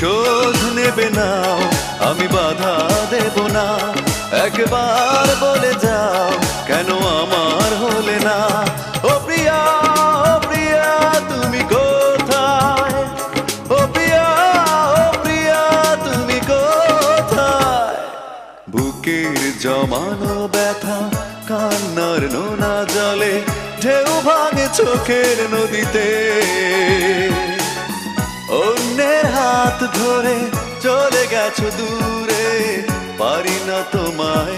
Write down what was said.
প্রতিশোধ নেবে না, আমি বাধা দেব না। একবার বলে যাও কেন আমার হলে না। ও প্রিয়া, ও প্রিয়া তুমি কোথায়? ও প্রিয়া, ও প্রিয়া তুমি কোথায়? বুকের জমানো ব্যথা কান্নার নোনা জলে ঢেউ ভাঙে চোখের নদীতে। অন্যের হাত ধরে চলে গেছো দূরে, পারি না তোমায়